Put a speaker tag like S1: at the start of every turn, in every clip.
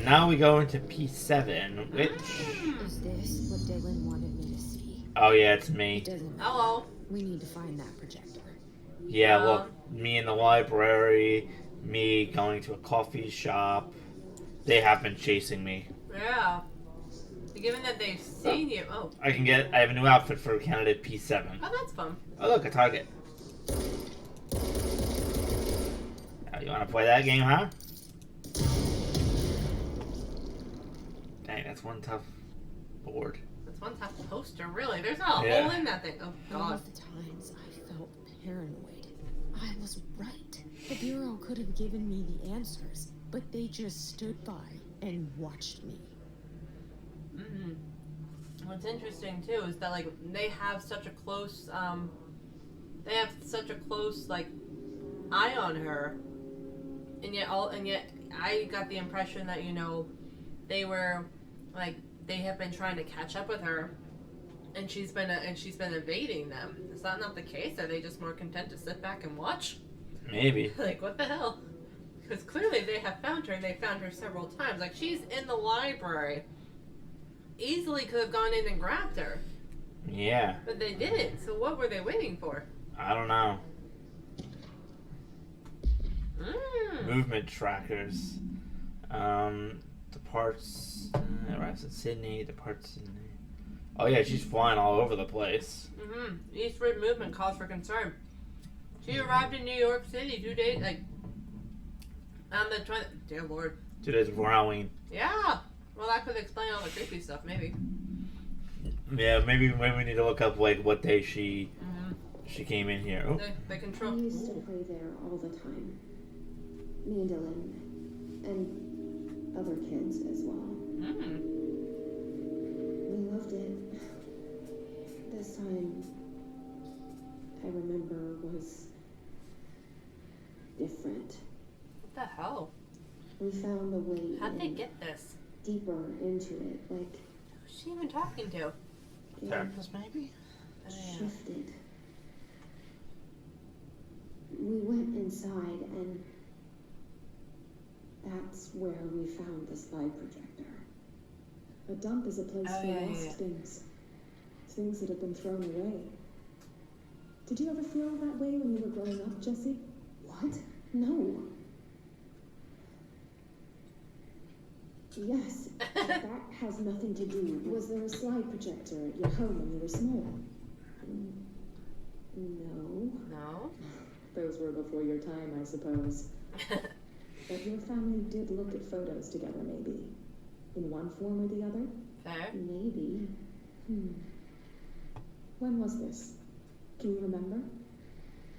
S1: now we go into P7, which...
S2: Is this what Dylan wanted me to see?
S1: Oh, yeah, it's me.
S2: It doesn't matter.
S3: Hello.
S2: We need to find that projector.
S1: Yeah, look, me in the library, me going to a coffee shop. They have been chasing me.
S3: Yeah. Given that they've seen you. Oh.
S1: I have a new outfit for candidate P7.
S3: Oh, that's fun.
S1: Oh, look, a target. You want to play that game, huh? Dang, that's one tough board.
S3: That's one tough poster, really. There's not a hole in that thing. Oh,
S2: All
S3: God.
S2: of the times I felt paranoid. I was right. The Bureau could have given me the answers, but they just stood by and watched me.
S3: What's interesting too is that like they have such a close like eye on her, and yet I got the impression that they were like they have been trying to catch up with her, and she's been evading them. Is that not the case? Are they just more content to sit back and watch?
S1: Maybe.
S3: Like, what the hell? Because clearly they have found her, and they found her several times. Like, she's in the library. Easily could have gone in and grabbed her.
S1: Yeah.
S3: But they didn't, so what were they waiting for?
S1: I don't know. Movement trackers. Departs. Arrives in Sydney. Departs Sydney. Oh yeah, she's flying all over the place.
S3: Eastward movement calls for concern. She arrived in New York City 2 days, on the 20th. Dear Lord.
S1: 2 days before Halloween.
S3: Yeah. Well, that could explain all the creepy stuff, maybe.
S1: Yeah, maybe we need to look up like what day she came in here. Oh.
S3: They control.
S4: We used to play there all the time. Me and Dylan, and other kids as well. We loved it. This time, I remember, was different.
S3: What the hell?
S4: We found a way
S3: How'd they get this?
S4: deeper into it, like
S3: Who's she even talking to?
S1: Therapist, maybe?
S4: shifted. We went inside, and that's where we found the slide projector. A dump is a place for lost things. Things that have been thrown away. Did you ever feel that way when you were growing up, Jessie? What? No. Yes, but that has nothing to do. Was there a slide projector at your home when you were small? No.
S3: No?
S4: Those were before your time, I suppose. But your family did look at photos together, maybe. In one form or the other?
S3: Fair.
S4: Maybe. When was this? Can you remember?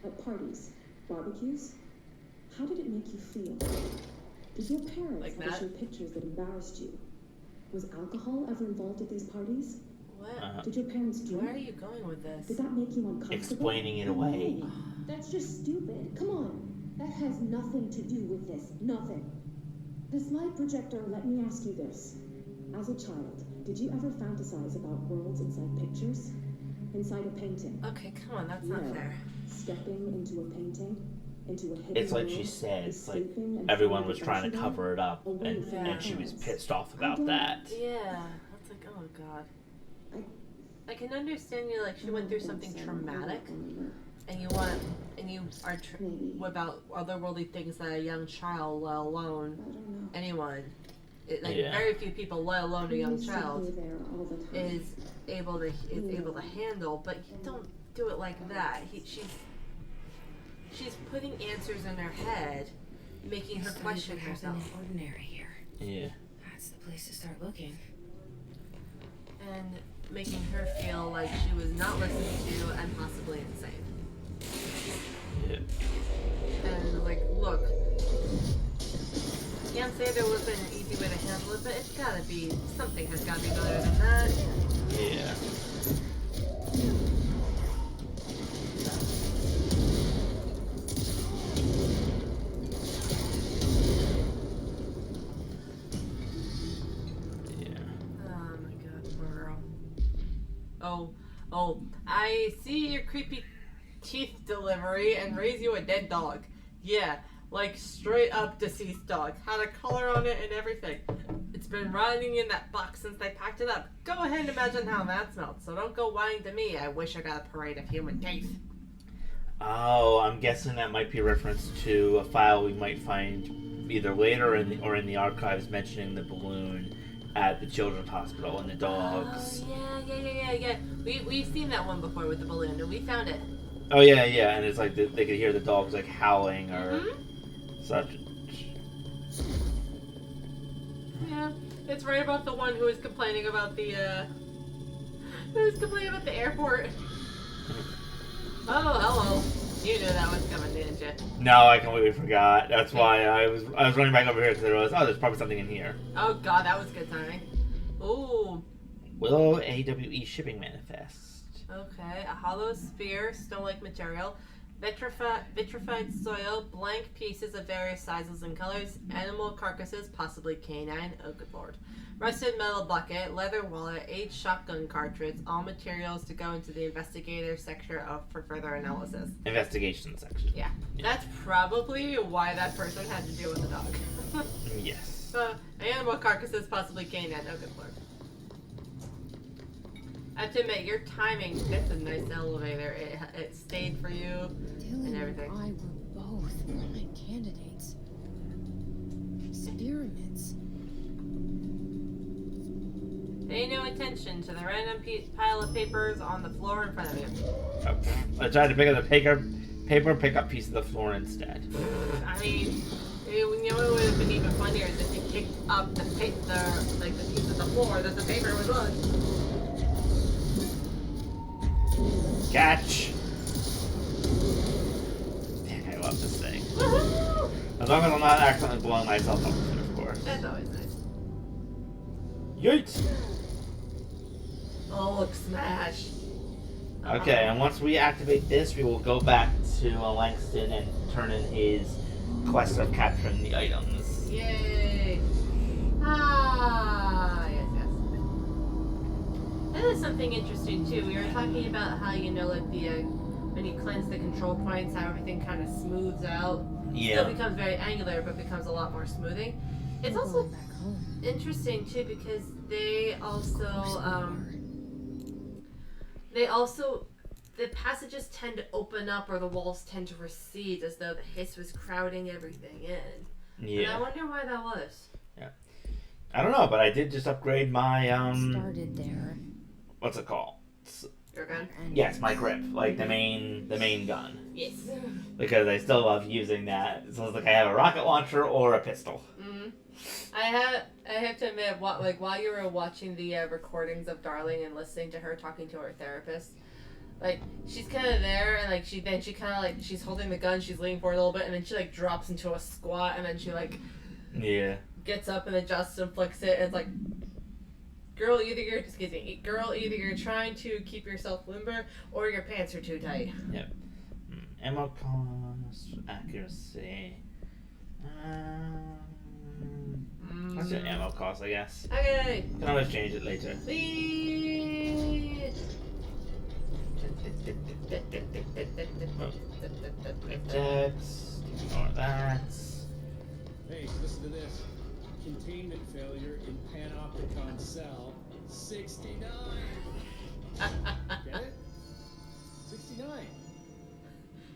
S4: At parties? Barbecues? How did it make you feel? Did your parents
S3: Like
S4: ever
S3: that?
S4: show pictures that embarrassed you? Was alcohol ever involved at these parties?
S3: What?
S4: Did your parents drink?
S3: Where are you going with this?
S4: Did that make you uncomfortable?
S1: Explaining it away.
S4: No, that's just stupid. Come on. That has nothing to do with this. Nothing. The slide projector, let me ask you this. As a child, did you ever fantasize about worlds inside pictures? Inside a painting?
S3: Okay, come on, that's not fair.
S4: Stepping into a painting? Into a hidden
S1: It's like
S4: world,
S1: she said, like
S4: escaping and
S1: everyone
S4: finding
S1: was trying to
S4: adventure
S1: cover it up,
S4: away
S1: and,
S4: from
S1: and she
S4: your
S1: was
S4: parents.
S1: pissed off about that.
S3: Yeah, that's like, oh god. I can understand you, like, she went through something traumatic, and you are about otherworldly things that a young child, let alone anyone, very few people, let alone a young child, is able to handle. But you don't do it like that. She's putting answers in her head, making her question herself.
S2: Ordinary here.
S1: Yeah.
S2: That's the place to start looking.
S3: And making her feel like she was not listened to and possibly insane.
S1: Yeah.
S3: And like, look, can't say there was an easy way to handle it, but it's gotta be, something has gotta be better than that.
S1: Yeah.
S3: Oh, I see your creepy teeth delivery and raise you a dead dog. Yeah, like straight up deceased dog. Had a color on it and everything. been rotting in that box since they packed it up. Go ahead and imagine how that smelled. So don't go whining to me. I wish I got a parade of human teeth.
S1: Oh, I'm guessing that might be a reference to a file we might find either later or in the archives mentioning the balloon at the children's hospital and the dogs.
S3: Oh, yeah. We've seen that one before with the balloon, and we found it.
S1: Oh, yeah, and it's like they could hear the dogs like howling or such.
S3: Yeah, it's right about the one who was complaining about the airport. Oh, hello. You knew that was coming, didn't you?
S1: No, I completely forgot. That's why I was running back over here because I realized, there's probably something in here.
S3: Oh god, that was good timing. Ooh.
S1: Willow AWE shipping manifest.
S3: Okay, a hollow sphere, stone-like material, vitrified soil, blank pieces of various sizes and colors, animal carcasses, possibly canine, oh good lord, rusted metal bucket, leather wallet, aged shotgun cartridge, all materials to go into the investigator section for further analysis.
S1: Investigation section.
S3: Yeah, that's probably why that person had to deal with the dog.
S1: Yes.
S3: Animal carcasses, possibly canine, oh good lord. I have to admit, your timing, it's a nice elevator. It stayed for you and everything.
S2: Dylan and I were both prime candidates. Experiments.
S3: Pay no attention to the random pile of papers on the floor in front of you.
S1: I tried to pick up the paper, pick up piece of the floor instead.
S3: I mean, you know what would have been even funnier is if you picked up the piece of the floor that the paper was on.
S1: Catch! Dang, I love this thing.
S3: Woohoo!
S1: As long as I'm not accidentally blowing myself up with it, of course.
S3: That's always nice.
S1: Yeet!
S3: Oh, look, smash.
S1: Okay, and once we activate this, we will go back to Langston and turn in his quest of capturing the items.
S3: Yay! Ah, yes. That is something interesting too. We were talking about how, like when you cleanse the control points, how everything kind of smooths out.
S1: Yeah.
S3: Still becomes very angular, but becomes a lot more smoothing. It's
S2: We're
S3: also
S2: going back home.
S3: interesting too because they also the passages tend to open up or the walls tend to recede as though the hiss was crowding everything in.
S1: Yeah.
S3: And I wonder why that was.
S1: I don't know, but I did just upgrade my
S2: Started there.
S1: what's it called?
S3: Your gun?
S1: Yes, my grip, like the main gun,
S3: Yes.
S1: because I still love using that. So it's like I have a rocket launcher or a pistol.
S3: Mm-hmm. I have to admit, while you were watching the recordings of Darling and listening to her talking to her therapist, like she's kind of there and like she kind of like she's holding the gun, she's leaning forward a little bit, and then she like drops into a squat, and then she like gets up and adjusts and flicks it, and it's like, girl, either you're trying to keep yourself limber or your pants are too tight.
S1: Yep. Ammo cost, accuracy. That's an ammo cost, I guess.
S3: Okay.
S1: Can always change it later.
S3: Please.
S1: Text. Ignore that.
S5: Hey, listen to this. Containment failure in Panopticon cell 69. Get it? 69.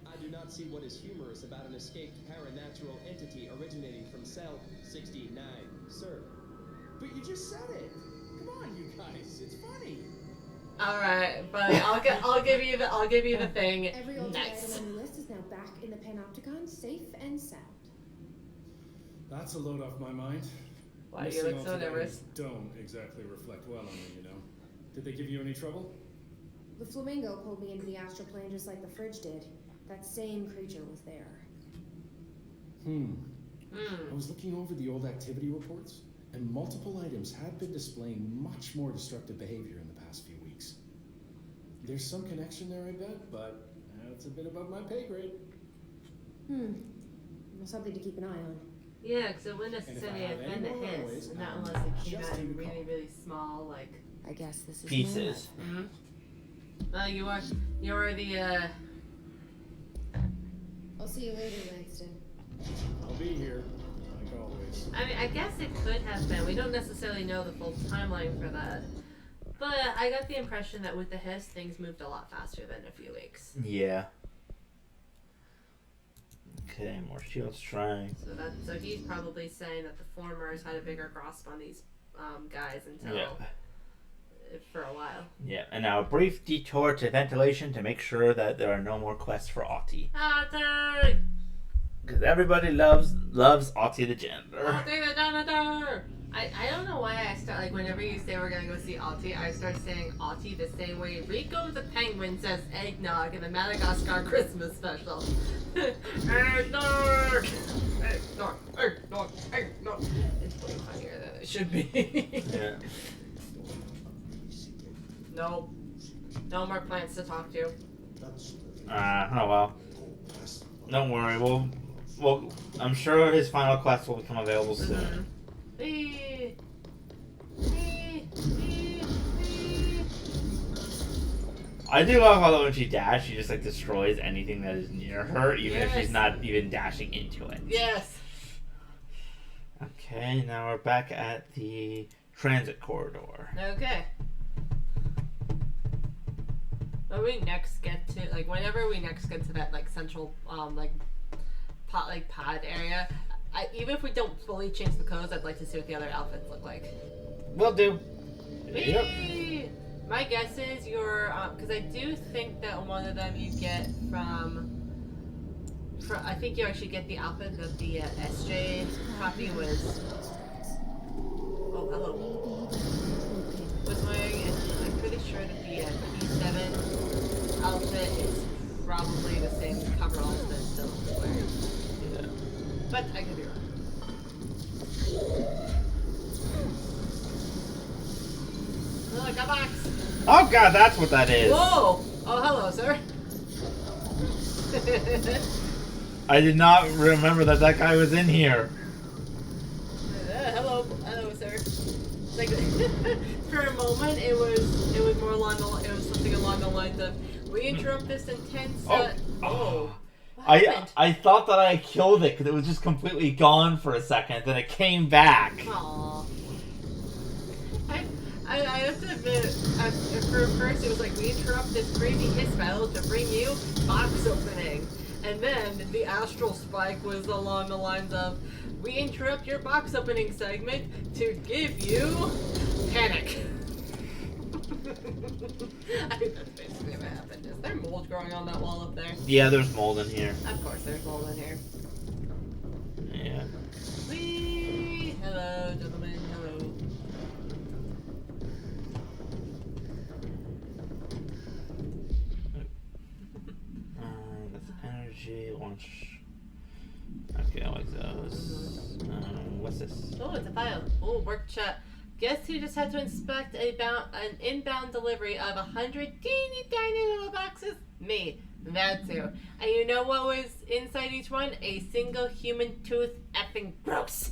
S6: I do not see what is humorous about an escaped paranatural entity originating from cell 69, sir.
S5: But you just said it. Come on, you guys. It's funny.
S3: All right, but I'll give you the thing.
S4: Every alternate
S3: Nice.
S4: item on the list is now back in the Panopticon, safe and sound.
S5: That's a load off my mind.
S3: Why do you look so
S5: Missing
S3: nervous?
S5: alternatives don't exactly reflect well on me, you know. Did they give you any trouble?
S4: The flamingo pulled me into the astral plane just like the fridge did. That same creature was there.
S5: I was looking over the old activity reports, and multiple items have been displaying much more destructive behavior in the past few weeks. There's some connection there, I bet, but that's a bit above my pay grade.
S4: Well, something to keep an eye on.
S3: Yeah, because it wouldn't necessarily
S5: have
S3: have been
S5: any more
S3: the
S5: always,
S3: hiss, not
S5: I'm
S3: unless it came
S5: just
S3: out in
S5: in the
S3: really,
S5: call.
S3: really small, like.
S2: I guess this is
S1: Pieces.
S3: You are the
S4: I'll see you later, Langston.
S5: I'll be here. I always.
S3: I mean, I guess it could have been. We don't necessarily know the full timeline for that. But I got the impression that with the hiss, things moved a lot faster than a few weeks.
S1: Yeah. Okay, more shield strength.
S3: So he's probably saying that the formers had a bigger grasp on these guys until for a while.
S1: Yeah, and now a brief detour to ventilation to make sure that there are no more quests for Audie.
S3: Audie!
S1: Because everybody loves Audie the janitor.
S3: Audie the janitor! I don't know why I start, like, whenever you say we're gonna go see Audie, I start saying Audie the same way Rico the Penguin says eggnog in the Madagascar Christmas special. Eggnog! Eggnog! Eggnog! Eggnog! It's way funnier than it should be.
S1: Yeah.
S3: No. No more plants to talk to.
S1: Oh well. Don't worry, well, I'm sure his final quest will become available soon. I do love how when she dashes, she just like destroys anything that is near her, even if she's not even dashing into it.
S3: Yes.
S1: Okay, now we're back at the transit corridor.
S3: Okay. When we next get to, like, whenever we next get to that, like, central, pod area, even if we don't fully change the codes, I'd like to see what the other outfits look like.
S1: Will do.
S3: Yep. My guess is because I do think that one of them you get from I think you actually get the outfit that the SJ copy was. Oh, hello. Was wearing, and I'm pretty sure that the P7 outfit is probably the same coveralls that Dylan was wearing.
S1: Yeah.
S3: But I could be wrong. Oh, I got box.
S1: Oh god, that's what that is.
S3: Whoa! Oh, hello, sir.
S1: I did not remember that guy was in here.
S3: Hello, sir. Like for a moment, it was more along it was something along the lines of, we interrupt this intense.
S1: I thought that I killed it because it was just completely gone for a second. Then it came back.
S3: Aww. I have to admit, for first it was like, we interrupt this crazy hiss battle to bring you box opening. And then the astral spike was along the lines of, we interrupt your box opening segment to give you panic. I think that's basically what happened. Is there mold growing on that wall up there?
S1: Yeah, there's mold in here.
S3: Of course there's mold in here.
S1: Yeah.
S3: Whee! Hello, gentlemen. Hello.
S1: That's energy, launch. Okay, I like those. What's this?
S3: Oh, it's a file. Oh, work chat. Guess who just had to inspect an inbound delivery of 100 teeny tiny little boxes? Me. That's who. And you know what was inside each one? A single human tooth. Effing gross.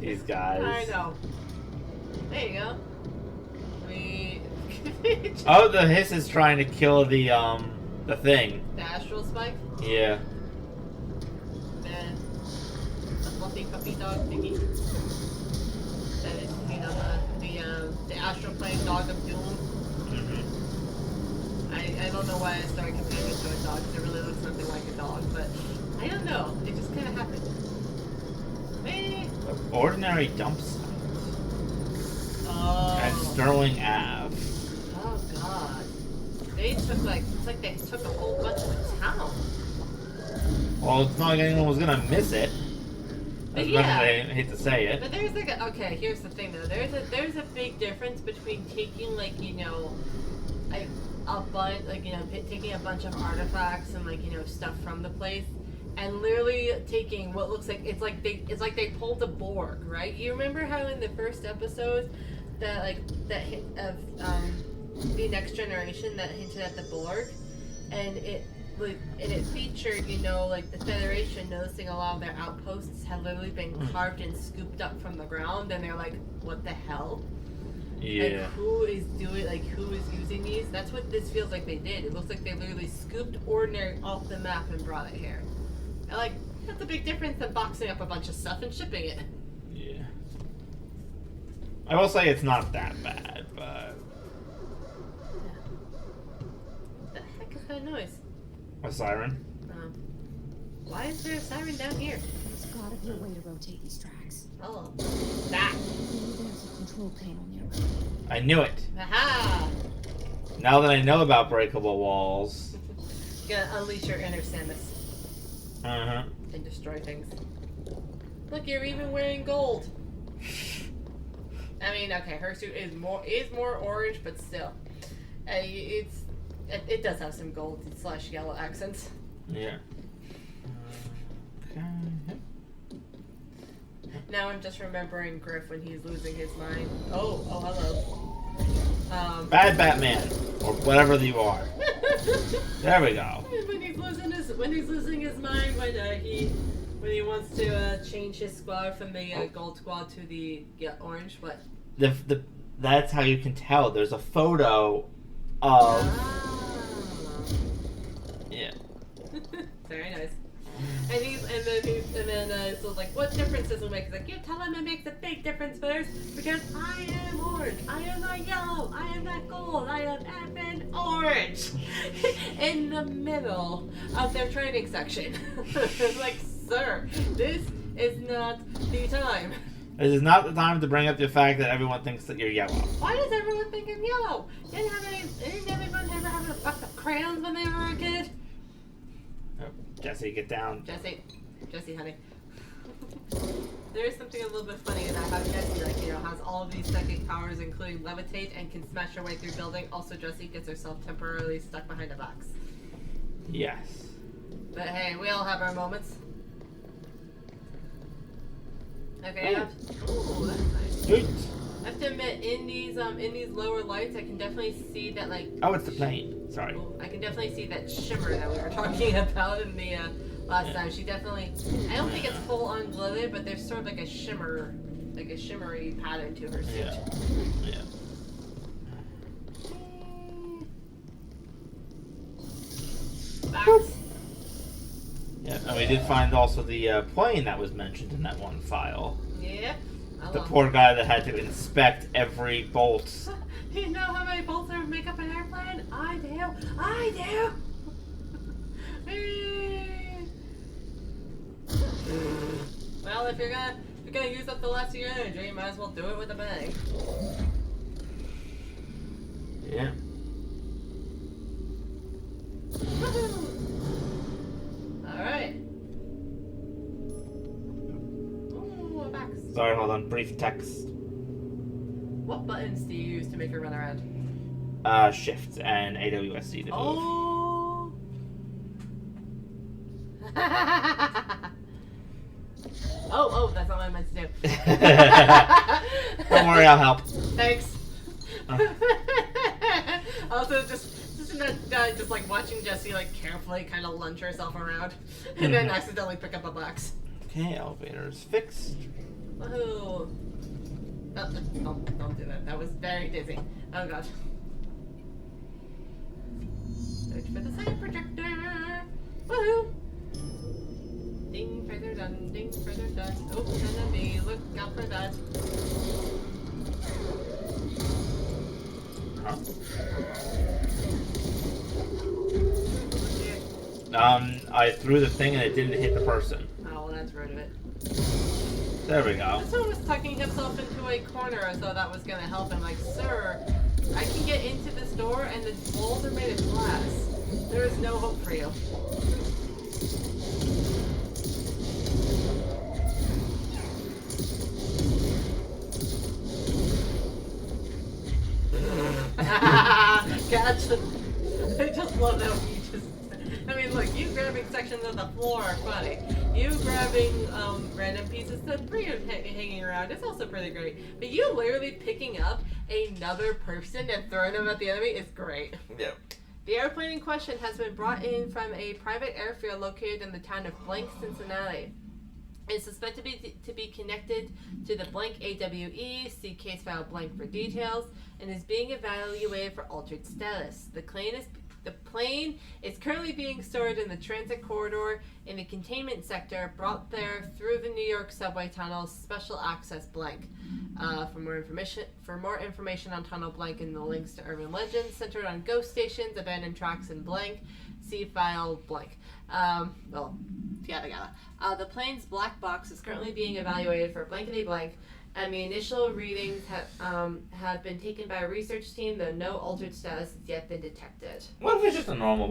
S1: These guys.
S3: I know. There you go.
S1: Oh, the hiss is trying to kill the thing.
S3: The astral spike?
S1: Yeah.
S3: The fluffy puppy dog thingy. That is, you know, the astral plane dog of doom.
S1: Mm-hmm.
S3: I don't know why I started comparing it to a dog, because it really looks nothing like a dog, but I don't know. It just kind of happened.
S1: Ordinary dump site.
S3: Oh.
S1: At Sterling Ave.
S3: Oh god. They took it's like they took a whole bunch of the town.
S1: Well, it's not like anyone was gonna miss it. As much as I hate to say it.
S3: But there's like okay, here's the thing though. There's a big difference between taking like, you know, like a bunch, like, you know, taking a bunch of artifacts and, like, you know, stuff from the place, and literally taking what looks like it's like they pulled a Borg, right? You remember how in the first episode that the Next Generation that hinted at the Borg, and it featured, you know, like the Federation noticing a lot of their outposts had literally been carved and scooped up from the ground, and they're like, what the hell?
S1: Yeah.
S3: Like, who is using these? That's what this feels like they did. It looks like they literally scooped Ordinary off the map and brought it here. And, like, That's a big difference than boxing up a bunch of stuff and shipping it.
S1: Yeah. I will say it's not that bad, but...
S3: What the heck is that noise?
S1: A siren?
S3: Why is there a siren down here?
S2: There's gotta be a way to rotate these tracks.
S3: Oh. That.
S2: Maybe there's a control panel nearby.
S1: I knew it.
S3: Aha!
S1: Now that I know about breakable walls...
S3: You gotta unleash your inner Samus.
S1: Uh-huh.
S3: And destroy things. Look, you're even wearing gold. I mean, okay, her suit is more orange, but still, it does have some gold / yellow accents.
S1: Yeah. Okay.
S3: Now I'm just remembering Griff when he's losing his mind. Oh, hello.
S1: Bad Batman, or whatever you are. There we go.
S3: When he's losing his mind, when he wants to change his squad from the gold squad to the orange, what?
S1: That's how you can tell. There's a photo of. Yeah.
S3: Very nice. And then so like, what difference does it make? He's like, you tell him it makes a big difference first because I am orange, I am not yellow, I am not gold, I am effing orange. In the middle of their training section. Like, sir, this is not the time.
S1: This is not the time to bring up the fact that everyone thinks that you're yellow.
S3: Why does everyone think I'm yellow? Didn't everyone ever have a box of crayons when they were a kid?
S1: Oh, Jesse, get down.
S3: Jessie, honey. There is something a little bit funny about how Jessie, like, has all of these psychic powers, including levitate and can smash her way through building. Also, Jessie gets herself temporarily stuck behind a box.
S1: Yes.
S3: But hey, we all have our moments. Okay, ooh, that's nice.
S1: Sweet.
S3: I have to admit, in these lower lights, I can definitely see that, like.
S1: Oh, it's the plane. Sorry.
S3: I can definitely see that shimmer that we were talking about in the last time. She definitely. I don't think it's full on glowing, but there's sort of like a shimmer, like a shimmery pattern to her suit.
S1: Yeah.
S3: Box.
S1: Yeah, and we did find also the plane that was mentioned in that one file.
S3: Yep.
S1: The poor guy that had to inspect every bolt.
S3: You know how many bolts are make up an airplane? I do. Well, if you're gonna use up the last of your energy, you might as well do it with a bang.
S1: Yeah.
S3: Alright. Ooh, a box.
S1: Sorry, hold on. Brief text.
S3: What buttons do you use to make her run around?
S1: Shift and AWSD to move.
S3: Oh! oh, that's not what I meant to do.
S1: Don't worry, I'll help.
S3: Thanks. Also, just like watching Jessie like carefully kind of lunge herself around and then accidentally pick up a box.
S1: Okay, elevator's fixed.
S3: Woohoo! Oh, don't do that. That was very dizzy. Oh god. Search for the side projector. Woohoo! Ding further done. Ding further done. Oh, enemy! Look out for that.
S1: Huh? I threw the thing and it didn't hit the person.
S3: Oh, well, that's rude of it.
S1: There we go.
S3: This one was tucking himself into a corner as though that was going to help him. Like, sir, I can get into this door and the walls are made of glass. There is no hope for you. Gotcha. I just love that you just. I mean, look, you grabbing sections of the floor are funny. You grabbing random pieces of debris hanging around is also pretty great. But you literally picking up another person and throwing them at the enemy is great.
S1: Yep.
S3: The airplane in question has been brought in from a private airfield located in the town of Blank, Cincinnati. It's suspected to be connected to the Blank AWE, see case file Blank for details, and is being evaluated for altered status. The The plane is currently being stored in the transit corridor in the containment sector, brought there through the New York subway tunnel Special Access blank. For more information on Tunnel blank and the links to urban legends centered on ghost stations, abandoned tracks, and blank, see file blank. Yada yada. The plane's black box is currently being evaluated for blankety blank, and the initial readings have been taken by a research team, though no altered status has yet been detected.
S1: What if it's just a normal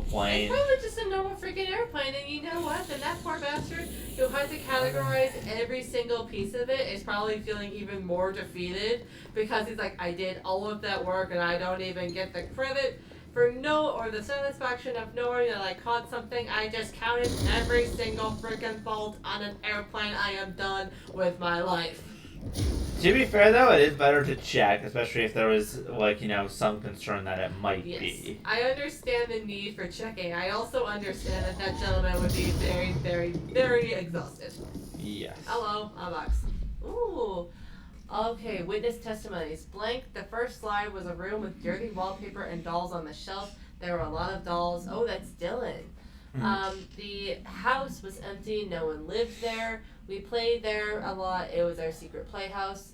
S1: plane?
S3: It's probably just a normal freaking airplane, and you know what? Then that poor bastard who had to categorize every single piece of it is probably feeling even more defeated because he's like, I did all of that work and I don't even get the credit for the satisfaction of knowing that I caught something. I just counted every single freaking bolt on an airplane. I am done with my life.
S1: To be fair, though, it is better to check, especially if there was, some concern that it might be.
S3: I understand the need for checking. I also understand that gentleman would be very, very, very exhausted.
S1: Yes.
S3: Hello, Alex. Ooh. Okay, witness testimonies. Blank, the first slide was a room with dirty wallpaper and dolls on the shelf. There were a lot of dolls. Oh, that's Dylan. The house was empty. No one lived there. We played there a lot. It was our secret playhouse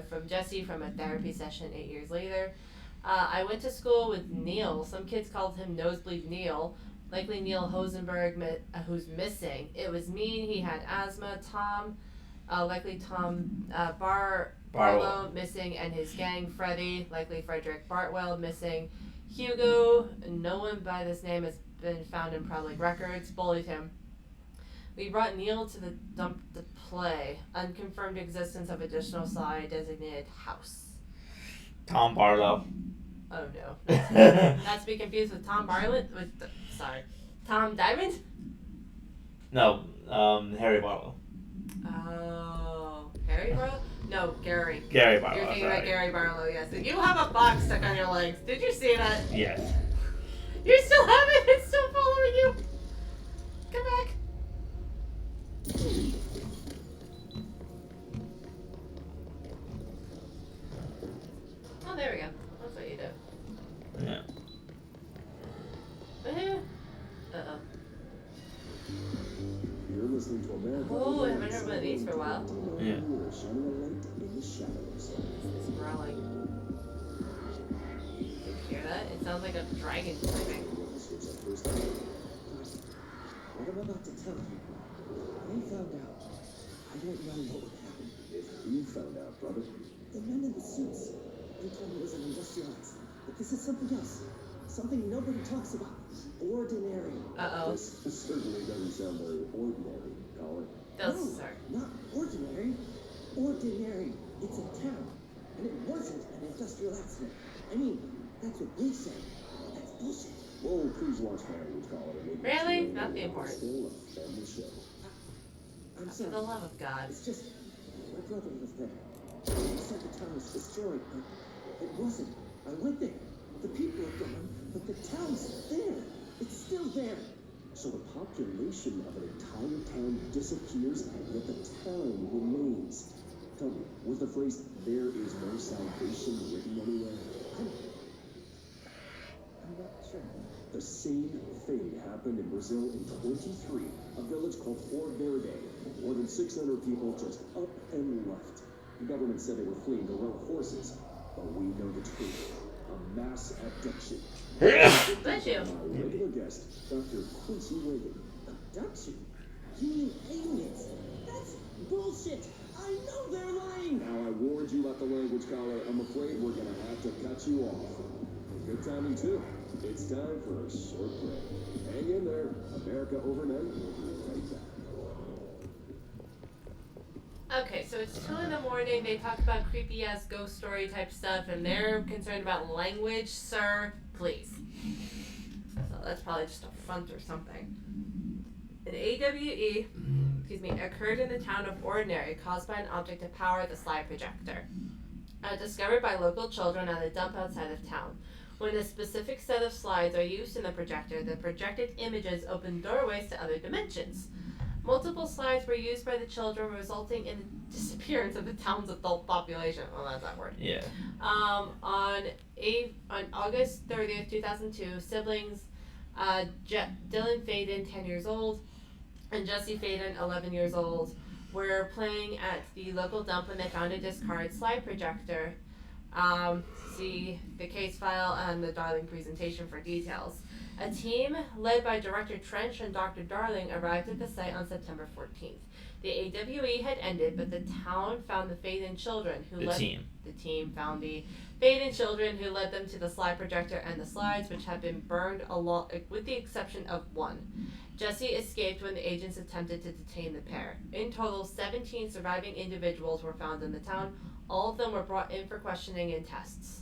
S3: from Jessie from a therapy session 8 years later. I went to school with Neil. Some kids called him Nosebleed Neil. Likely Neil Hosenberg, who's missing. It was mean. He had asthma. Tom, likely Tom Barlow missing, and his gang. Freddie, likely Frederick Bartwell missing. Hugo, no one by this name has been found in public records, bullied him. We brought Neil to the dump to play. Unconfirmed existence of additional slide designated house.
S1: Tom Barlow.
S3: Oh no. Not to be confused with Tom Bartlett. Tom Diamond?
S1: No, Harry Barlow.
S3: Oh, Harry Barlow? No, Gary.
S1: Gary Barlow.
S3: You're thinking about Gary Barlow, yes. You have a box stuck on your legs. Did you see that?
S1: Yes.
S3: You still have it? It's still following you? Come back. Oh, there we go. That's what you do.
S1: Yeah.
S3: Uh-oh.
S7: You're listening to America.
S3: Oh, I haven't heard one of these for a while.
S1: Yeah.
S7: Shining a light in the shadows.
S3: It's growling. Did you hear that? It sounds like a dragon screaming.
S7: What I'm about to tell you, they found out. I don't know what would happen if you found out, brother. The men in the suits. They told me it was an industrial accident. But this is something else. Something nobody talks about. Ordinary.
S3: Uh-oh.
S7: This certainly doesn't sound very ordinary, Colin.
S3: Does,
S7: No,
S3: sir.
S7: not ordinary. Ordinary. It's a town. And it wasn't an industrial accident. I mean, that's what they say. That's bullshit. Whoa, please watch my language, Colin.
S3: Really? Not the important.
S7: Still end the show. I'm
S3: For
S7: sorry.
S3: the love of God.
S7: It's just, my brother was there. He said the town was destroyed, but it wasn't. I went there. The people are gone, but the town's there. It's still there. So the population of an entire town disappears, yet the town remains. Tell me, was the phrase, there is no salvation, written anywhere? I'm not sure. The same thing happened in Brazil in 23, a village called Fort Verde. More than 600 people just up and left. The government said they were fleeing guerrilla forces, but we know the truth. A mass abduction.
S3: Bless you.
S7: My regular guest, Dr. Quincy Reagan. Abduction? You mean aliens? That's bullshit! I know they're lying! Now I warned you about the language, caller. I'm afraid we're gonna have to cut you off. Good timing, too. It's time for a short break. Hang in there. America Overnight will be right back.
S3: Okay, so it's 2 in the morning. They talk about creepy ass ghost story type stuff, and they're concerned about language, sir. Please. So that's probably just a front or something. An AWE, occurred in the town of Ordinary, caused by an object of power, the slide projector. Discovered by local children at a dump outside of town. When a specific set of slides are used in the projector, the projected images open doorways to other dimensions. Multiple slides were used by the children, resulting in the disappearance of the town's adult population. Well, that's that word.
S1: Yeah.
S3: On August 30th, 2002, siblings Dylan Faden, 10 years old, and Jessie Faden, 11 years old, were playing at the local dump when they found a discarded slide projector. See the case file and the Darling presentation for details. A team led by Director Trench and Dr. Darling arrived at the site on September 14th. The AWE had ended, but the town found the Faden children who The team found the Faden children who led them to the slide projector and the slides, which had been burned along, with the exception of one. Jessie escaped when the agents attempted to detain the pair. In total, 17 surviving individuals were found in the town. All of them were brought in for questioning and tests.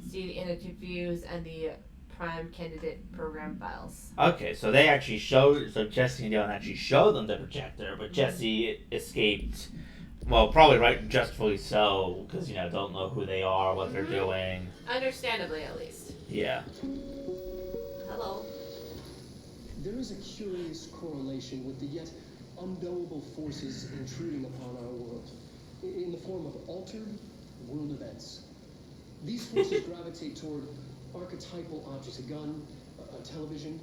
S3: See the interviews and the Prime Candidate Program files.
S1: Okay, so they actually showed, so Jessie and Dylan actually showed them the projector, but Jessie escaped, well, probably justfully so, because, don't know who they are, what they're doing.
S3: Understandably, at least.
S1: Yeah.
S3: Hello.
S6: There is a curious correlation with the yet unknowable forces intruding upon our world, in the form of altered world events. These forces gravitate toward archetypal objects, a gun, a television,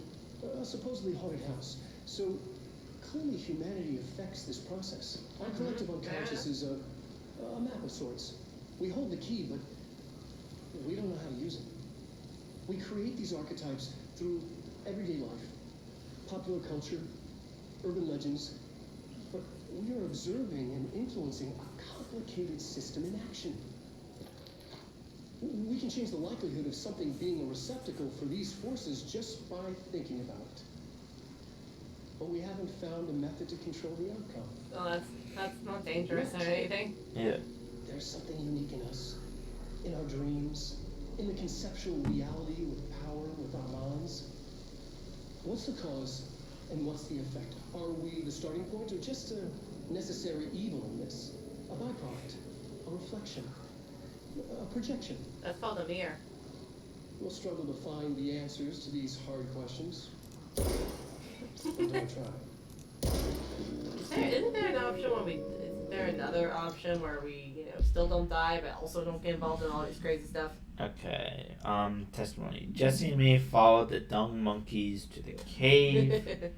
S6: a supposedly haunted house. So clearly humanity affects this process. Our collective unconscious is a map of sorts. We hold the key, but we don't know how to use it. We create these archetypes through everyday life, popular culture, urban legends, but we are observing and influencing a complicated system in action. We can change the likelihood of something being a receptacle for these forces just by thinking about it. But we haven't found a method to control the outcome.
S3: Well, that's not dangerous or anything.
S1: Yeah.
S6: There's something unique in us, in our dreams, in the conceptual reality with power, with our minds. What's the cause and what's the effect? Are we the starting point or just a necessary evil in this? A byproduct, a reflection, a projection?
S3: That's called a mirror.
S6: We'll struggle to find the answers to these hard questions. But don't try.
S3: Isn't there an option is there another option where we, still don't die but also don't get involved in all this crazy stuff?
S1: Okay, testimony. Jessie and me followed the dung monkeys to the cave.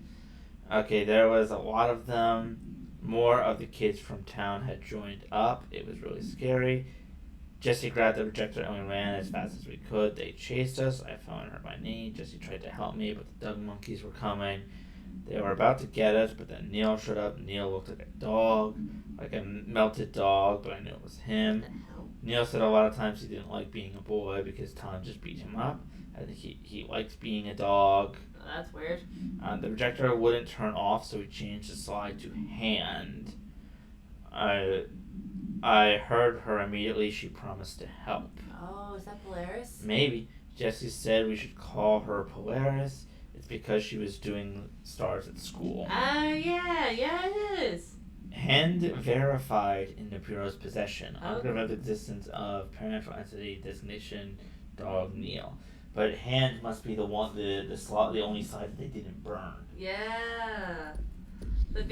S1: Okay, there was a lot of them. More of the kids from town had joined up. It was really scary. Jessie grabbed the projector and we ran as fast as we could. They chased us. I fell and hurt my knee. Jessie tried to help me, but the dung monkeys were coming. They were about to get us, but then Neil showed up. Neil looked like a dog, like a melted dog, but I knew it was him. Neil said a lot of times he didn't like being a boy because Tom just beat him up. I think he likes being a dog.
S3: That's weird.
S1: The projector wouldn't turn off, so we changed the slide to hand. I heard her immediately. She promised to help.
S3: Oh, is that Polaris?
S1: Maybe. Jessie said we should call her Polaris. It's because she was doing stars at school.
S3: Yeah, it is.
S1: Hand verified in the Bureau's possession. Unconfirmed existence of parental entity designation dog Neil. But hand must be the one, the only side that they didn't burn.
S3: Yeah. But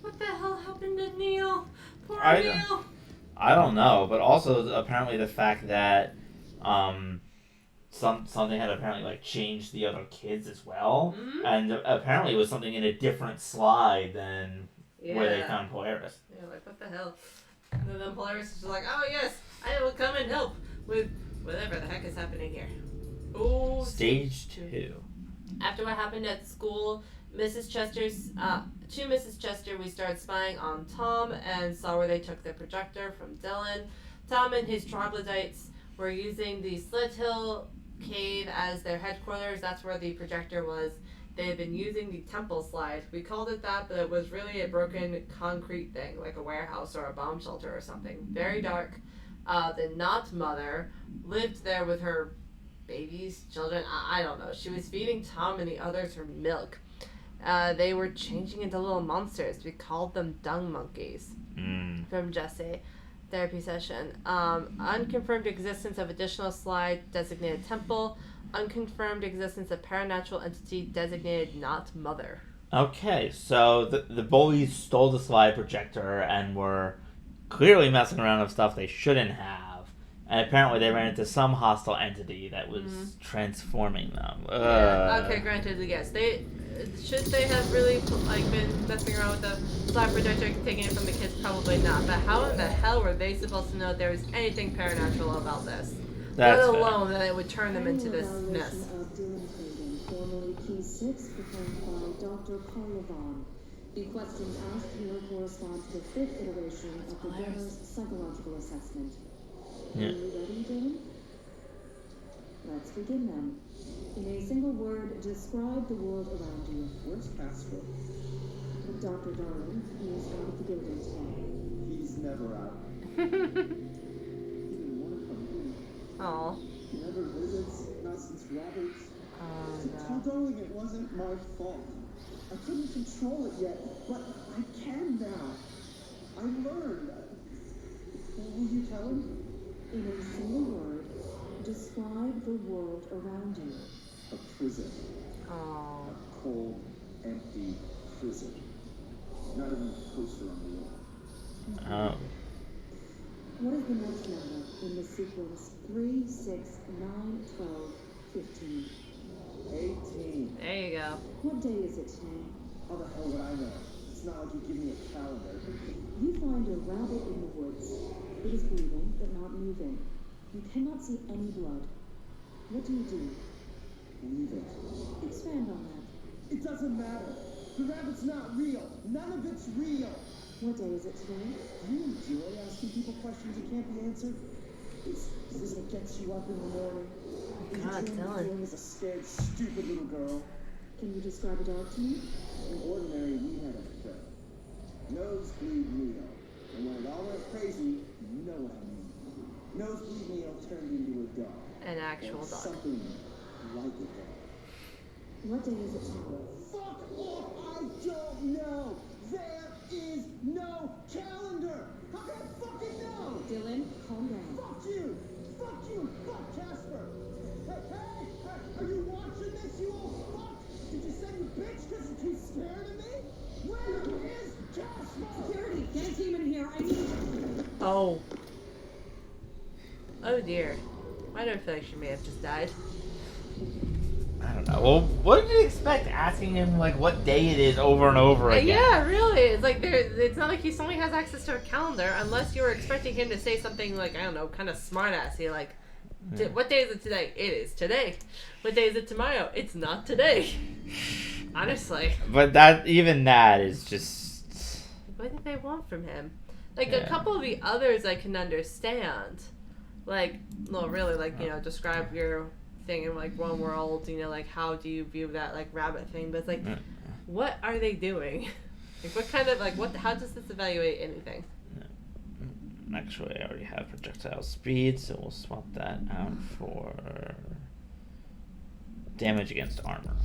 S3: what the hell happened to Neil? Poor Neil.
S1: I don't know, but also apparently the fact that something had apparently changed the other kids as well, and apparently it was something in a different slide than where they found Polaris.
S3: Yeah, what the hell? And then Polaris is like, oh yes, I will come and help with whatever the heck is happening here. Oh,
S1: Stage 2.
S3: After what happened at school, to Mrs. Chester, we started spying on Tom and saw where they took the projector from Dylan. Tom and his troglodytes were using the Slit Hill Cave as their headquarters. That's where the projector was. They had been using the temple slide. We called it that, but it was really a broken concrete thing, like a warehouse or a bomb shelter or something. Very dark. The not mother lived there with her babies, children, I don't know. She was feeding Tom and the others her milk. They were changing into little monsters. We called them dung monkeys. From Jessie. Therapy session. Unconfirmed existence of additional slide designated temple. Unconfirmed existence of paranatural entity designated not mother.
S1: Okay, so the bullies stole the slide projector and were clearly messing around with stuff they shouldn't have. And apparently they ran into some hostile entity that was transforming them.
S3: Yeah. Okay, granted, yes. Should they have really been messing around with the slide projector, taking it from the kids? Probably not. But how in the hell were they supposed to know there was anything paranormal about this? Let alone that it would turn them into this mess.
S4: Of Dylan Craven, formerly P6, performed by Dr. Carlavon. The questions asked here correspond to the 5th iteration of the Denver's psychological assessment.
S1: Yeah.
S4: Are you ready, Dylan? Let's begin then. In a single word, describe the world around you.
S7: Where's Casper?
S4: Dr. Darwin, he is out of the building today.
S7: He's never out. He didn't want to come in.
S3: Aw.
S7: He never visits, not since Robert's.
S3: Oh,
S7: Tell
S3: no.
S7: Darling it wasn't my fault. I couldn't control it yet, but I can now. I learned. Will you tell him?
S4: In a single word, describe the world around you.
S7: A prison.
S3: Oh.
S7: A cold, empty prison. Not even a poster on the wall.
S1: Oh.
S4: What is the next number in the sequence 3, 6, 9, 12, 15?
S7: 18.
S3: There you go.
S4: What day is it today?
S7: How the hell would I know? It's not like you give me a calendar.
S4: You find a rabbit in the woods. It is breathing, but not moving. You cannot see any blood. What do you do?
S7: Leave it.
S4: Expand on that.
S7: It doesn't matter. The rabbit's not real. None of it's real.
S4: What day is it today?
S7: You enjoy asking people questions that can't be answered? Is this what gets you up in the morning?
S3: God, Dylan.
S7: Feeling as a scared, stupid little girl.
S4: Can you describe a dog to me?
S7: In ordinary, we had a friend. Nosebleed Neo. And when it all went crazy, you know what I mean. Nosebleed Neo turned into a dog.
S3: An actual
S7: Or
S3: dog.
S7: something like a dog.
S4: What day is it today?
S7: Fuck off! I don't know! There is no calendar! How can I fucking know?
S4: Dylan, calm down.
S7: Fuck you! Fuck you! Fuck Casper! Hey! Are you watching this, you old fuck? Did you send your bitch because you're too scared of me? Where is Casper?
S4: Security, get a team in here. I need you.
S3: Oh. Oh dear. Why do I feel like she may have just died?
S1: I don't know. Well, what did you expect asking him, like, what day it is over and over again?
S3: Yeah, really. It's like it's not like he suddenly has access to a calendar unless you were expecting him to say something like, I don't know, kind of smart-assy, like, what day is it today? It is today. What day is it tomorrow? It's not today. Honestly.
S1: But that is just...
S3: What did they want from him? Like,
S1: Yeah.
S3: a couple of the others I can understand. Like, no, really, like, you know, describe your thing in, like, one world, you know, like, how do you view that, like, rabbit thing? But it's like, what are they doing? Like, what kind of, like, how does this evaluate anything?
S1: Actually, I already have projectile speed, so we'll swap that out for damage against armor.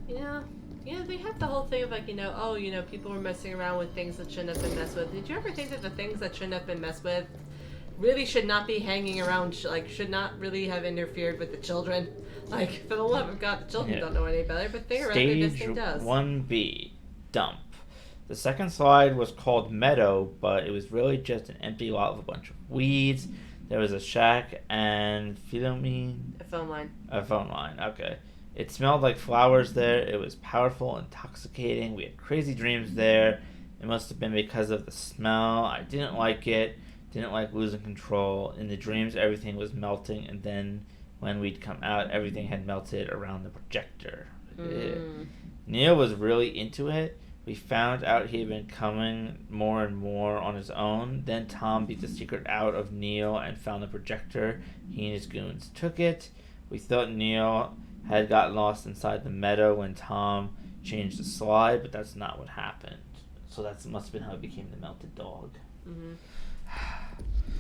S3: Yeah, they have the whole thing of, like, you know, oh, you know, people were messing around with things that shouldn't have been messed with. Did you ever think that the things that shouldn't have been messed with really should not be hanging around, like, should not really have interfered with the children? Like, for the love of God, the children don't know any better, but theoretically this thing does.
S1: Stage 1B, dump. The second slide was called Meadow, but it was really just an empty lot with a bunch of weeds. There was a shack and
S3: A phone line.
S1: A phone line, okay. It smelled like flowers there. It was powerful, intoxicating. We had crazy dreams there. It must have been because of the smell. I didn't like it. Didn't like losing control. In the dreams, everything was melting, and then when we'd come out, everything had melted around the projector. Neil was really into it. We found out he had been coming more and more on his own. Then Tom beat the secret out of Neil and found the projector. He and his goons took it. We thought Neil had gotten lost inside the meadow when Tom changed the slide, but that's not what happened. So that must have been how he became the melted dog.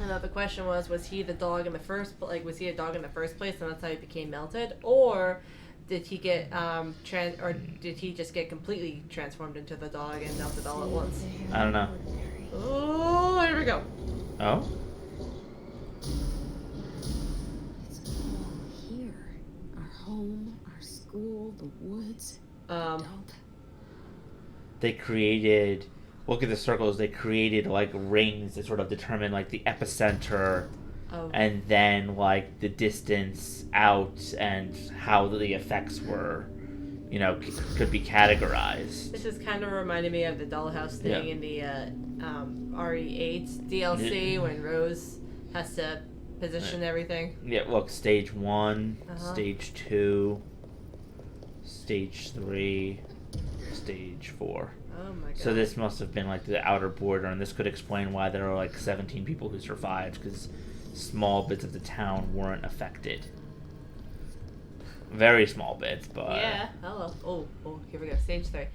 S3: I know the question was he the dog in the first, like, was he a dog in the first place and that's how he became melted, or did he get or did he just get completely transformed into the dog and melted all at once?
S1: I don't know.
S3: Oh, here we go.
S1: Oh?
S2: It's all here. Our home, our school, the woods.
S1: They created, look at the circles, they created like rings that sort of determine like the epicenter and then like the distance out and how the effects were, you know, could be categorized.
S3: This is kind of reminding me of the dollhouse thing in the RE8 DLC when Rose has to position everything.
S1: Yeah, look, stage 1, stage 2, stage 3, stage 4.
S3: Oh my god.
S1: So this must have been like the outer border, and this could explain why there are like 17 people who survived, because small bits of the town weren't affected. Very small bits, but...
S3: Yeah, hello. Oh, here we go, stage 3.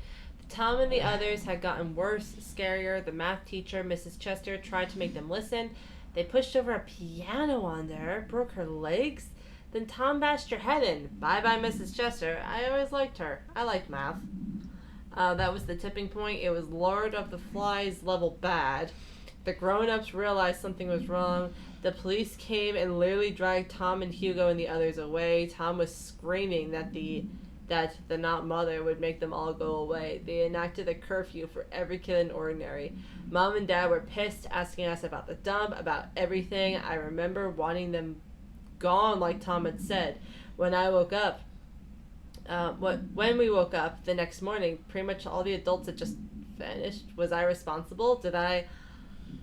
S3: Tom and the others had gotten worse, scarier. The math teacher, Mrs. Chester, tried to make them listen. They pushed over a piano on her, broke her legs. Then Tom bashed her head in. Bye-bye, Mrs. Chester. I always liked her. I liked math. That was the tipping point. It was Lord of the Flies level bad. The grown-ups realized something was wrong. The police came and literally dragged Tom and Hugo and the others away. Tom was screaming that the not mother would make them all go away. They enacted a curfew for every kid in Ordinary. Mom and Dad were pissed, asking us about the dump, about everything. I remember wanting them gone, like Tom had said. When I woke up, when we woke up the next morning, pretty much all the adults had just vanished. Was I responsible? Did I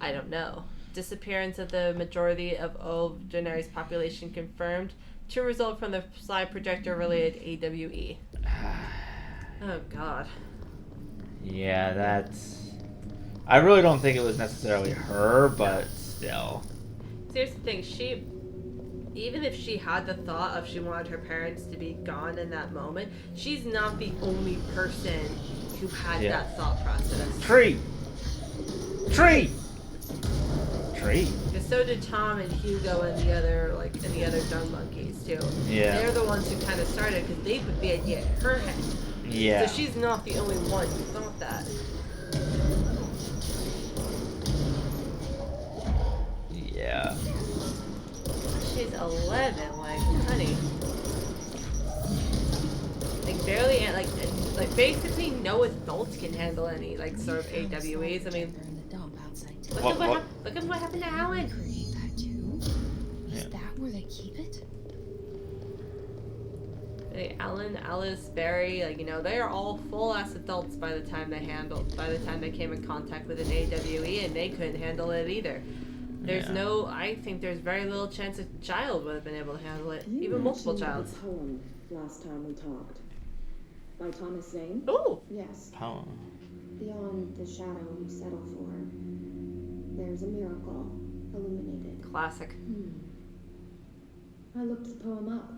S3: don't know. Disappearance of the majority of Ordinary's population confirmed to result from the slide projector related AWE. Oh god.
S1: Yeah, that's... I really don't think it was necessarily her, but still.
S3: Here's the thing, even if she had the thought of she wanted her parents to be gone in that moment, she's not the only person who had that thought process.
S1: Tree!
S3: Because so did Tom and Hugo and the other dung monkeys too.
S1: Yeah.
S3: They're the ones who kind of started because they put the idea in her head.
S1: Yeah.
S3: So she's not the only one who thought that.
S1: Yeah.
S3: She's 11, like, honey. Like, barely, like basically no adult can handle any, like, sort of AWEs. I mean, look at what happened to Alan.
S2: Create that too? Is that where they keep it?
S3: Like, Alan, Alice, Barry, like, you know, they are all full-ass adults by the time they came in contact with an AWE, and they couldn't handle it either. I think there's very little chance a child would have been able to handle it, even multiple childs.
S4: The poem last time we talked, by Thomas Zane.
S3: Oh,
S4: yes.
S1: Poem.
S4: Beyond the shadow you settle for, there's a miracle illuminated.
S3: classic.
S4: I looked the poem up.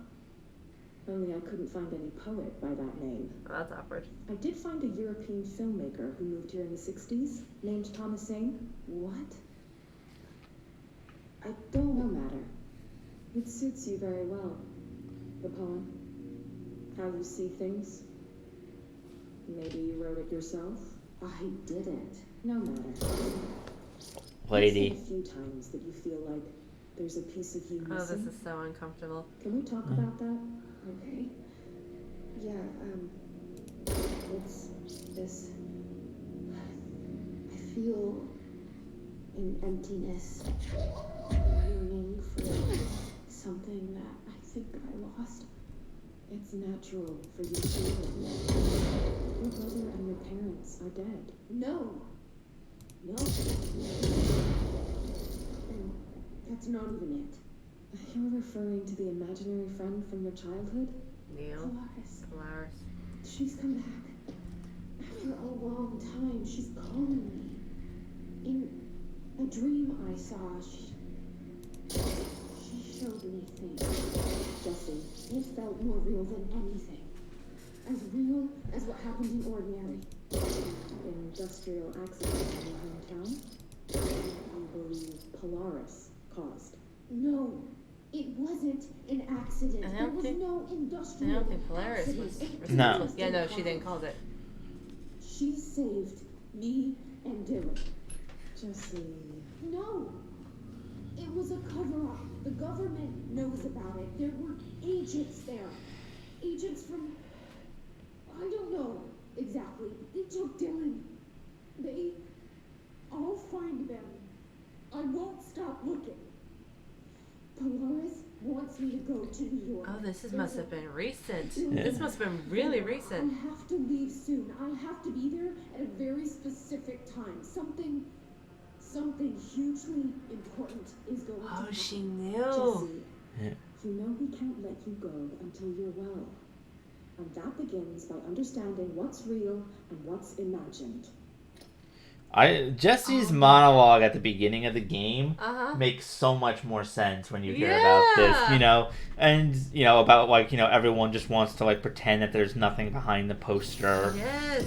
S4: Only I couldn't find any poet by that name.
S3: Oh, that's awkward.
S4: I did find a European filmmaker who moved here in the 60s, named Thomas Zane. What? I don't know, matter. It suits you very well. The poem. How you see things. Maybe you wrote it yourself? I didn't. No matter.
S1: Lady.
S4: You said a few times that you feel like there's a piece of you missing.
S3: Oh, this is so uncomfortable.
S4: Can we talk about that? Okay. Yeah, it's this... I feel an emptiness, yearning for something that I think I lost. It's natural for you to feel it. Your brother and your parents are dead. No. And that's not even it. You're referring to the imaginary friend from your childhood?
S3: Neil.
S4: Polaris. She's come back. After a long time, she's calling me. In a dream I saw, she showed me things. Jesse, it felt more real than anything. As real as what happened in Ordinary. Industrial accident in your hometown. You believe Polaris caused. No, it wasn't an accident.
S3: I
S4: There
S3: don't
S4: was
S3: think-
S4: no
S3: I
S4: industrial
S3: don't think Polaris was
S4: accident.
S1: No.
S3: Yeah, no, she didn't call it.
S4: She saved me and Dylan. Jesse. No! It was a cover-up. The government knows about it. There were agents there. Agents from... I don't know. to New York.
S3: Oh, this must have been recent.
S1: Yeah.
S3: This must have been really recent.
S4: I have to leave soon. I have to be there at a very specific time. Something hugely important is going to happen.
S3: Oh, she knew.
S4: Jessie,
S1: Yeah.
S4: you know we can't let you go until you're well. And that begins by understanding what's real and what's imagined.
S1: Jesse's monologue at the beginning of the game
S3: Uh-huh.
S1: makes so much more sense when you hear about this, and about everyone just wants to pretend that there's nothing behind the poster,
S3: Yes.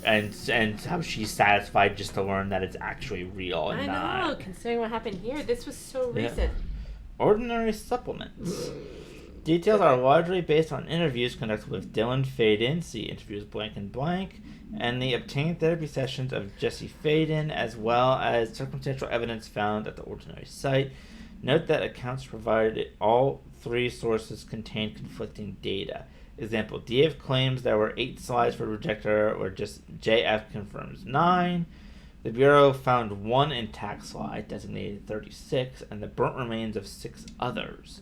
S1: and how she's satisfied just to learn that it's actually real and
S3: I
S1: not
S3: know, considering what happened here, this was so recent.
S1: ordinary supplements. Details are largely based on interviews conducted with Dylan Faden, see interviews blank and blank, and the obtained therapy sessions of Jessie Faden, as well as circumstantial evidence found at the ordinary site. Note that accounts provided all three sources contain conflicting data. Example, DF claims there were 8 slides for Projector, or just JF confirms 9. The Bureau found 1 intact slide, designated 36, and the burnt remains of 6 others.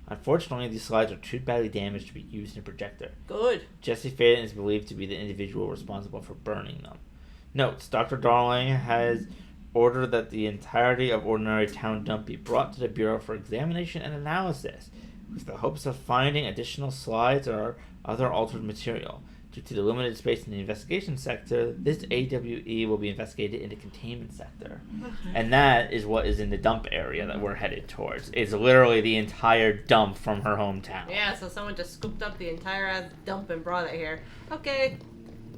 S1: Unfortunately, these slides are too badly damaged to be used in Projector.
S3: Good.
S1: Jessie Faden is believed to be the individual responsible for burning them. Notes, Dr. Darling has ordered that the entirety of Ordinary Town Dump be brought to the Bureau for examination and analysis, with the hopes of finding additional slides or other altered material. Due to the limited space in the investigation sector, this AWE will be investigated in the containment sector. And that is what is in the dump area that we're headed towards. It's literally the entire dump from her hometown.
S3: Yeah, so someone just scooped up the entire ass dump and brought it here. Okay.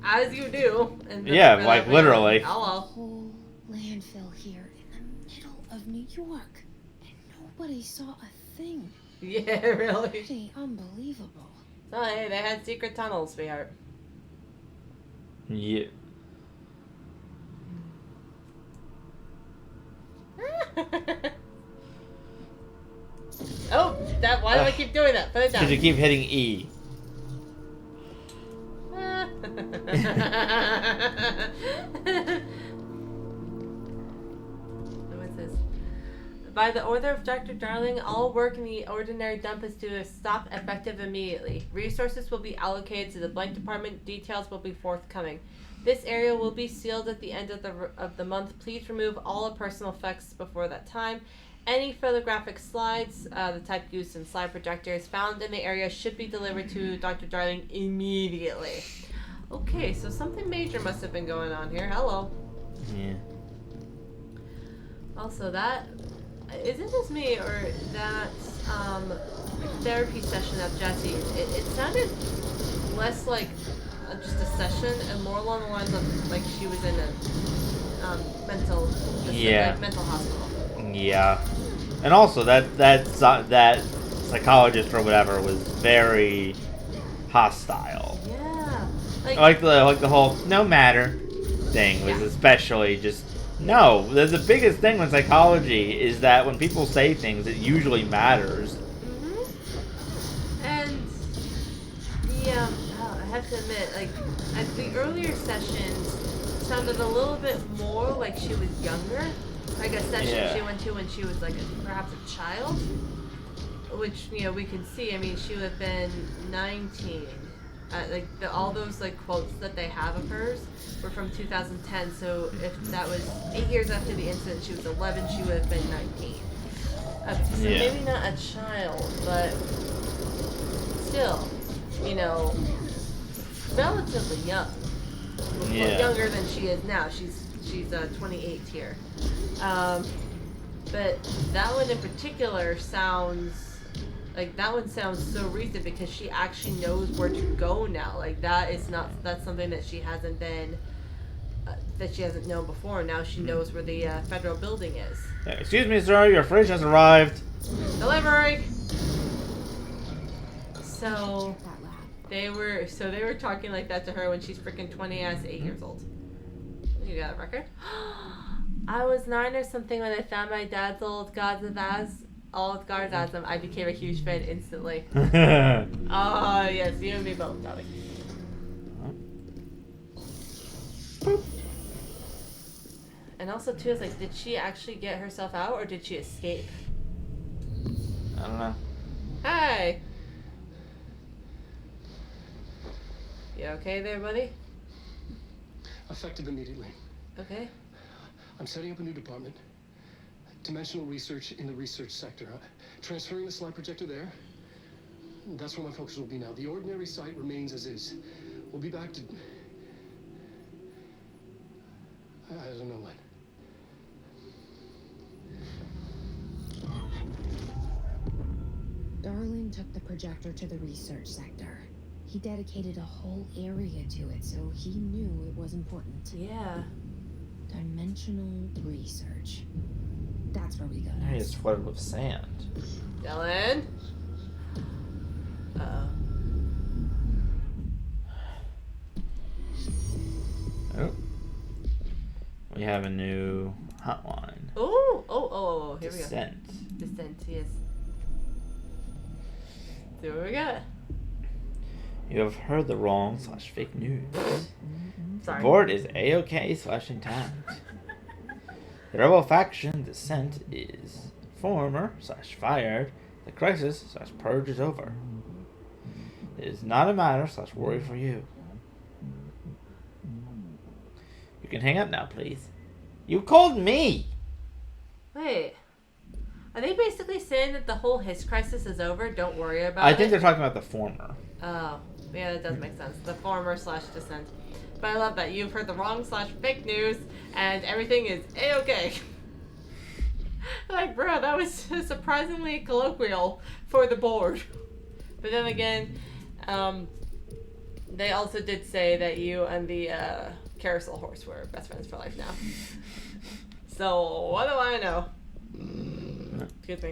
S3: As you do. And
S1: Yeah, literally.
S3: Hello.
S2: Whole landfill here in the middle of New York, and nobody saw a thing.
S3: Yeah, really.
S2: Pretty unbelievable.
S3: Oh, hey, they had secret tunnels, sweetheart.
S1: Yeah.
S3: Oh, why do I keep doing that? Put it down.
S1: Because you keep hitting E.
S3: What's this? By the order of Dr. Darling, all work in the ordinary dump is to stop effective immediately. Resources will be allocated to the blank department. Details will be forthcoming. This area will be sealed at the end of the month. Please remove all personal effects before that time. Any photographic slides, the type used in slide projectors found in the area should be delivered to Dr. Darling immediately. Okay, so something major must have been going on here. Hello.
S1: Yeah.
S3: Also, that isn't this me or that therapy session of Jesse's? It sounded less like just a session and more along the lines of like she was in a mental hospital.
S1: Yeah, and also that psychologist or whatever was very hostile.
S3: Yeah,
S1: Like the whole no matter thing was especially just no. The biggest thing with psychology is that when people say things, it usually matters.
S3: Mm-hmm. And I have to admit, like at the earlier sessions, sounded a little bit more like she was younger. Like a session she went to when she was like perhaps a child, which we can see. I mean, she would have been 19. All those like quotes that they have of hers were from 2010. So if that was 8 years after the incident, she was 11. She would have been 19. So maybe not a child, but still, relatively young.
S1: Yeah.
S3: Younger than she is now. She's 28 here. But that one in particular sounds so recent because she actually knows where to go now. Like that's something that she hasn't been, that she hasn't known before. Now she knows where the federal building is.
S1: Excuse me, sir, your fridge has arrived.
S3: Delivery. So they were talking like that to her when she's freaking 8 years old. You got a record? I was 9 or something when I found my dad's old Gods of Asm. I became a huge fan instantly. Oh, yes, you and me both, darling. And also, too, it's like, did she actually get herself out or did she escape?
S1: I don't know.
S3: Hi. You okay there, buddy?
S6: Effective immediately.
S3: Okay.
S6: I'm setting up a new department. Dimensional research in the research sector. Transferring the slide projector there. That's where my focus will be now. The ordinary site remains as is. We'll be back to... I don't know when.
S2: Darling took the projector to the research sector. He dedicated a whole area to it, so he knew it was important.
S3: Yeah.
S2: Dimensional research. That's where we go
S1: Hey,
S2: next.
S1: it's flooded with sand.
S3: Dylan? Uh-oh.
S1: Oh. We have a new hotline.
S3: Oh, here
S1: Descent.
S3: we go. Descent, yes. See what we got.
S1: You have heard the wrong / fake news.
S3: Sorry.
S1: Board is A-OK / intact. The rebel faction Descent is former / fired. The crisis / purge is over. It is not a matter / worry for you. You can hang up now, please. You called me!
S3: Wait. Are they basically saying that the whole his crisis is over? Don't worry about it?
S1: I think they're talking about the former.
S3: Oh, yeah, that does make sense. The former / descent. But I love that you've heard the wrong / fake news and everything is A-okay. Like, bro, that was surprisingly colloquial for the board. But then again, they also did say that you and the carousel horse were best friends for life now. So, what do I know? Excuse me.